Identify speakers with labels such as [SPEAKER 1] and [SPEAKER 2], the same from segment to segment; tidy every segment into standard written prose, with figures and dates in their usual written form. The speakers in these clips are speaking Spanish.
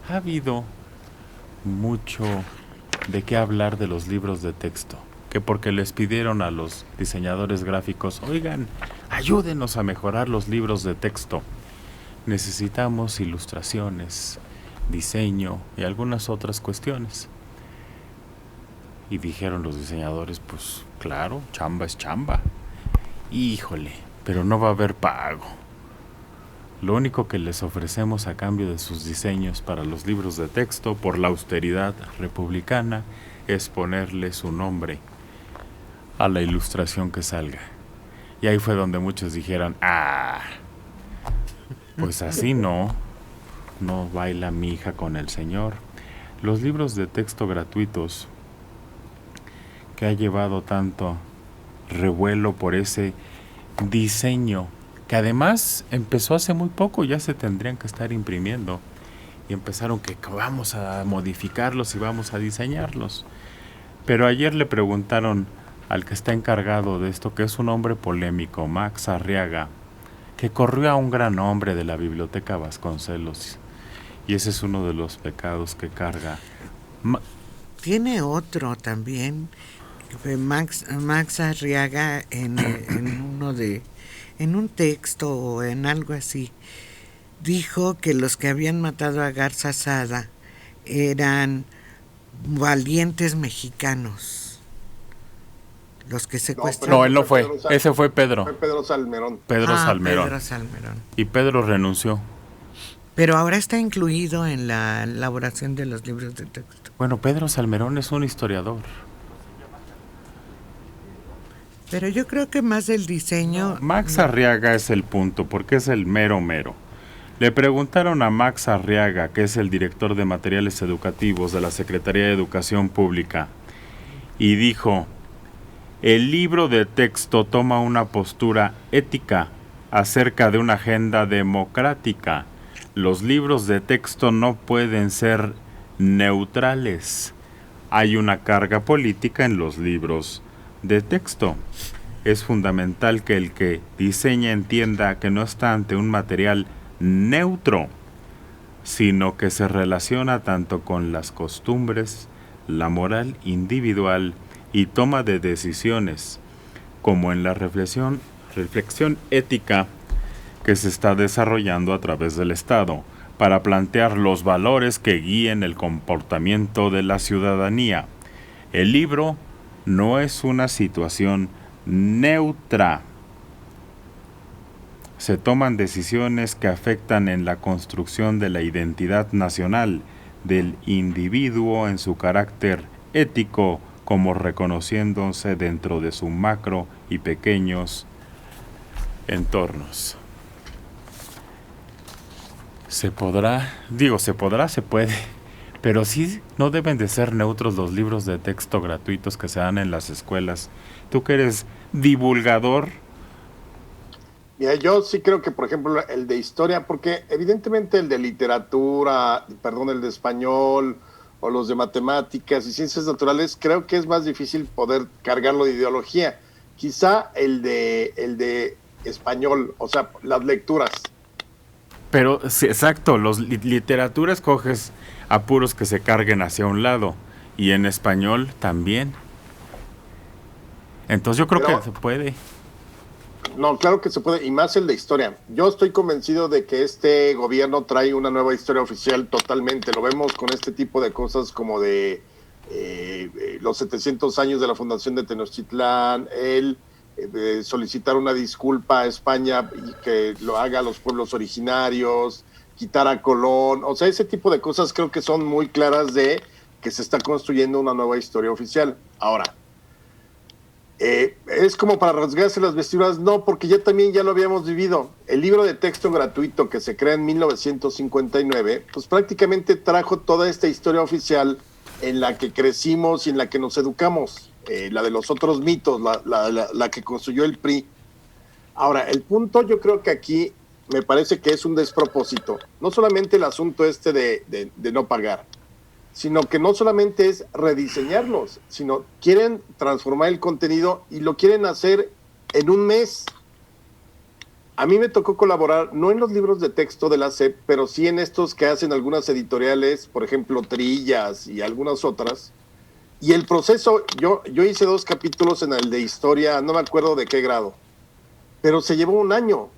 [SPEAKER 1] ha habido mucho de qué hablar de los libros de texto, que porque les pidieron a los diseñadores gráficos, oigan, ayúdenos a mejorar los libros de texto. Necesitamos ilustraciones, diseño y algunas otras cuestiones. Y dijeron los diseñadores, pues claro, chamba es chamba. Híjole, pero no va a haber pago. Lo único que les ofrecemos a cambio de sus diseños para los libros de texto, por la austeridad republicana, es ponerle su nombre a la ilustración que salga. Y ahí fue donde muchos dijeron, pues así no baila mi hija con el señor. Los libros de texto gratuitos que ha llevado tanto revuelo por ese diseño, que además empezó hace muy poco, ya se tendrían que estar imprimiendo, y empezaron que vamos a modificarlos y vamos a diseñarlos. Pero ayer le preguntaron al que está encargado de esto, que es un hombre polémico, Max Arriaga, que corrió a un gran hombre de la Biblioteca Vasconcelos, y ese es uno de los pecados que carga.
[SPEAKER 2] Tiene otro también, Max Arriaga, en un texto o en algo así, dijo que los que habían matado a Garza Sada eran valientes mexicanos, los que secuestraron.
[SPEAKER 1] No, él no fue, ese fue Pedro.
[SPEAKER 3] Fue Pedro Salmerón.
[SPEAKER 1] Pedro Salmerón.
[SPEAKER 2] Pedro Salmerón.
[SPEAKER 1] Y Pedro renunció.
[SPEAKER 2] Pero ahora está incluido en la elaboración de los libros de texto.
[SPEAKER 1] Bueno, Pedro Salmerón es un historiador.
[SPEAKER 2] Pero yo creo que más del diseño...
[SPEAKER 1] Max Arriaga es el punto, porque es el mero mero. Le preguntaron a Max Arriaga, que es el director de materiales educativos de la Secretaría de Educación Pública, y dijo, el libro de texto toma una postura ética acerca de una agenda democrática. Los libros de texto no pueden ser neutrales. Hay una carga política en los libros de texto. Es fundamental que el que diseña entienda que no está ante un material neutro, sino que se relaciona tanto con las costumbres, la moral individual y toma de decisiones, como en la reflexión ética que se está desarrollando a través del Estado, para plantear los valores que guíen el comportamiento de la ciudadanía. El libro no es una situación neutra. Se toman decisiones que afectan en la construcción de la identidad nacional del individuo en su carácter ético, como reconociéndose dentro de su macro y pequeños entornos. Se puede, pero sí no deben de ser neutros los libros de texto gratuitos que se dan en las escuelas. Tú que eres divulgador.
[SPEAKER 3] Mira, yo sí creo que, por ejemplo, el de historia, porque evidentemente el de literatura, el de español, o los de matemáticas y ciencias naturales, creo que es más difícil poder cargarlo de ideología. Quizá el de español, o sea, las lecturas.
[SPEAKER 1] Pero, sí, exacto, literatura escoges apuros que se carguen hacia un lado, y en español también. Entonces yo creo que se puede.
[SPEAKER 3] No, claro que se puede, y más el de historia. Yo estoy convencido de que este gobierno trae una nueva historia oficial totalmente. Lo vemos con este tipo de cosas como de los 700 años de la fundación de Tenochtitlán, solicitar una disculpa a España y que lo haga a los pueblos originarios, quitar a Colón. O sea, ese tipo de cosas creo que son muy claras de que se está construyendo una nueva historia oficial. Ahora, ¿es como para rasgarse las vestiduras? No, porque ya lo habíamos vivido. El libro de texto gratuito que se crea en 1959, pues prácticamente trajo toda esta historia oficial en la que crecimos y en la que nos educamos, la de los otros mitos, la que construyó el PRI. Ahora, el punto yo creo que aquí me parece que es un despropósito. No solamente el asunto de no pagar, sino que no solamente es rediseñarlos, sino quieren transformar el contenido y lo quieren hacer en un mes. a mí me tocó colaborar, no en los libros de texto de la SEP, pero sí en estos que hacen algunas editoriales, por ejemplo, Trillas y algunas otras. Y el proceso, yo hice 2 capítulos en el de historia, no me acuerdo de qué grado, pero se llevó un año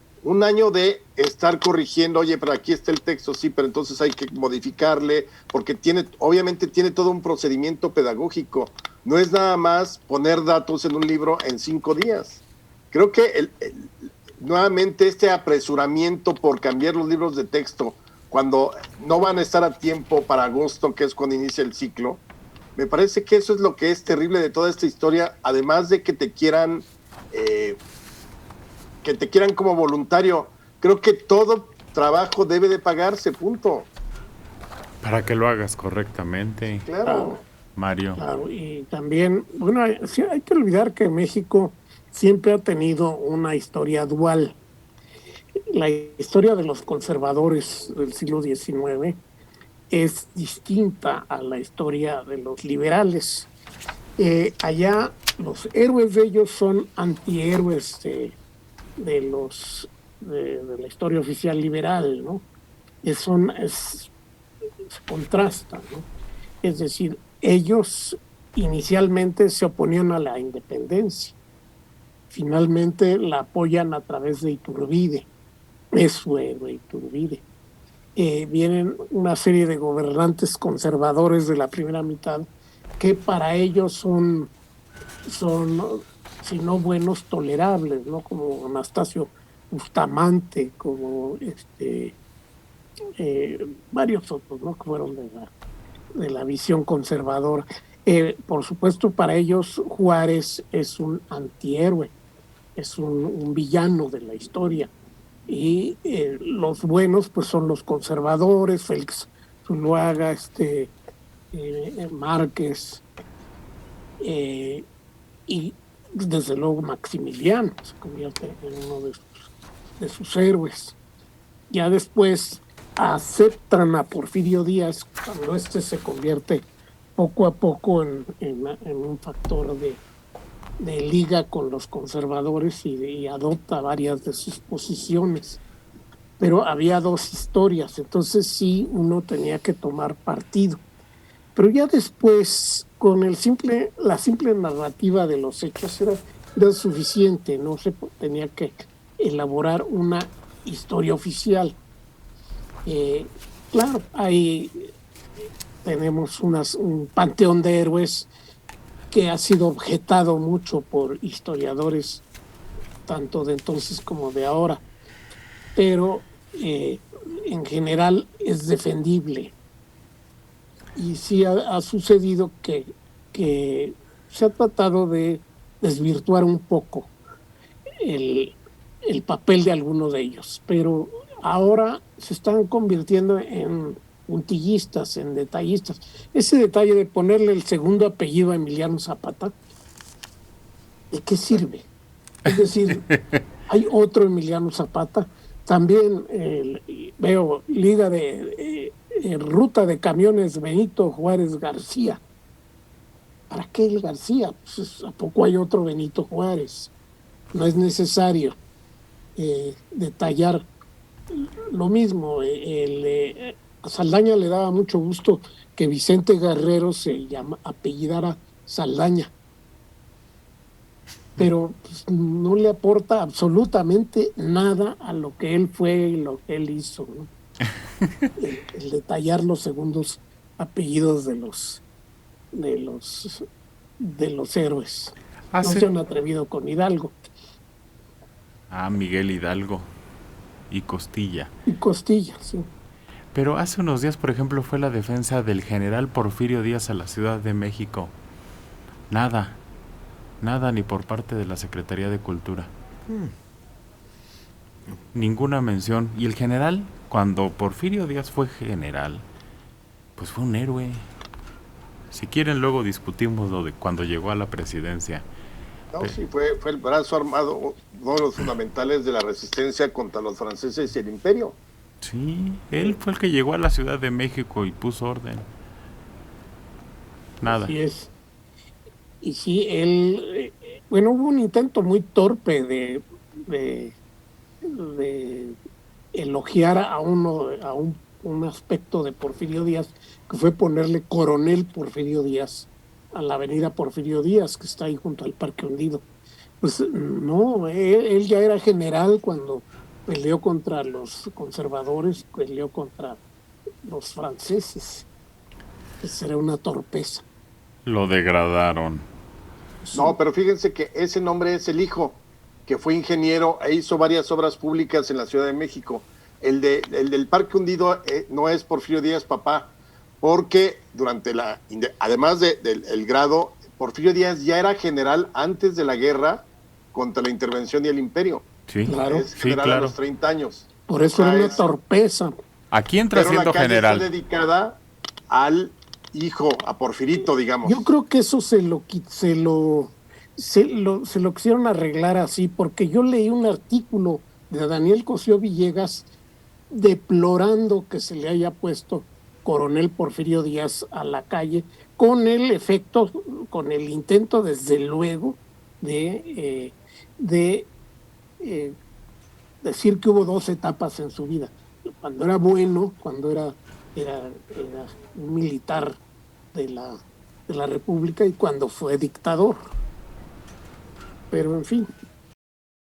[SPEAKER 3] de estar corrigiendo, oye, pero aquí está el texto, sí, pero entonces hay que modificarle, porque obviamente tiene todo un procedimiento pedagógico. No es nada más poner datos en un libro en 5 días. Creo que nuevamente este apresuramiento por cambiar los libros de texto cuando no van a estar a tiempo para agosto, que es cuando inicia el ciclo, me parece que eso es lo que es terrible de toda esta historia, además de que te quieran como voluntario. Creo que todo trabajo debe de pagarse, punto.
[SPEAKER 1] Para que lo hagas correctamente.
[SPEAKER 3] Claro.
[SPEAKER 1] Mario.
[SPEAKER 4] Claro, y también, bueno, sí, hay que olvidar que México siempre ha tenido una historia dual. La historia de los conservadores del siglo XIX es distinta a la historia de los liberales. Allá los héroes de ellos son antihéroes de la historia oficial liberal, ¿no? Se contrasta, ¿no? Es decir, ellos inicialmente se oponían a la independencia, finalmente la apoyan a través de Iturbide, es su héroe Iturbide. Vienen una serie de gobernantes conservadores de la primera mitad que para ellos son si no buenos, tolerables, ¿no? Como Anastasio Bustamante, como varios otros, ¿no? Que fueron de la visión conservadora. Por supuesto, para ellos Juárez es un antihéroe, es un villano de la historia. Y los buenos pues son los conservadores, Félix Zuluaga, Márquez, y desde luego Maximiliano se convierte en uno de sus héroes. Ya después aceptan a Porfirio Díaz cuando se convierte poco a poco en un factor de liga con los conservadores y adopta varias de sus posiciones. Pero había 2 historias, entonces sí uno tenía que tomar partido. Pero ya después, con la simple narrativa de los hechos era suficiente, no se tenía que elaborar una historia oficial. Claro, ahí tenemos un panteón de héroes que ha sido objetado mucho por historiadores, tanto de entonces como de ahora, pero en general es defendible. Y sí ha sucedido que se ha tratado de desvirtuar un poco el papel de algunos de ellos, pero ahora se están convirtiendo en puntillistas, en detallistas. Ese detalle de ponerle el segundo apellido a Emiliano Zapata, ¿de qué sirve? Es decir, hay otro Emiliano Zapata, también veo liga de ruta de camiones Benito Juárez García. ¿Para qué el García? Pues, ¿a poco hay otro Benito Juárez? No es necesario detallar lo mismo. A Saldaña le daba mucho gusto que Vicente Guerrero se apellidara Saldaña, pero pues, no le aporta absolutamente nada a lo que él fue y lo que él hizo, ¿no? el detallar los segundos apellidos de los héroes. No se han atrevido con Hidalgo.
[SPEAKER 1] Miguel Hidalgo y Costilla.
[SPEAKER 4] Y Costilla, sí.
[SPEAKER 1] Pero hace unos días, por ejemplo, fue la defensa del general Porfirio Díaz a la Ciudad de México. Nada ni por parte de la Secretaría de Cultura. Ninguna mención. Y el general, cuando Porfirio Díaz fue general, pues fue un héroe. Si quieren, luego discutimos lo de cuando llegó a la presidencia.
[SPEAKER 3] No, sí, fue el brazo armado, uno de los fundamentales de la resistencia contra los franceses y el imperio.
[SPEAKER 1] Sí, él fue el que llegó a la Ciudad de México y puso orden. Nada.
[SPEAKER 4] Así es. Y sí, hubo un intento muy torpe de de elogiar a un aspecto de Porfirio Díaz, que fue ponerle Coronel Porfirio Díaz a la avenida Porfirio Díaz, que está ahí junto al Parque Hundido. Pues no, él ya era general cuando peleó contra los conservadores, peleó contra los franceses. Esa era una torpeza.
[SPEAKER 1] Lo degradaron.
[SPEAKER 3] No, pero fíjense que ese nombre es el hijo, que fue ingeniero e hizo varias obras públicas en la Ciudad de México. El del Parque Hundido no es Porfirio Díaz papá, porque además del grado, Porfirio Díaz ya era general antes de la guerra contra la intervención y el imperio.
[SPEAKER 1] Sí,
[SPEAKER 4] Claro.
[SPEAKER 3] Es general a los 30 años.
[SPEAKER 4] Por eso era una torpeza.
[SPEAKER 1] ¿A quién entra
[SPEAKER 3] Pero la
[SPEAKER 1] siendo
[SPEAKER 3] calle
[SPEAKER 1] general?
[SPEAKER 3] está dedicada al hijo, a Porfirito, digamos.
[SPEAKER 4] Yo creo que eso se lo quisieron arreglar así, porque yo leí un artículo de Daniel Cosío Villegas deplorando que se le haya puesto Coronel Porfirio Díaz a la calle, con el efecto, con el intento, desde luego, de decir que hubo dos etapas en su vida. Cuando era bueno, cuando era un militar de la República, y cuando fue dictador. Pero en fin.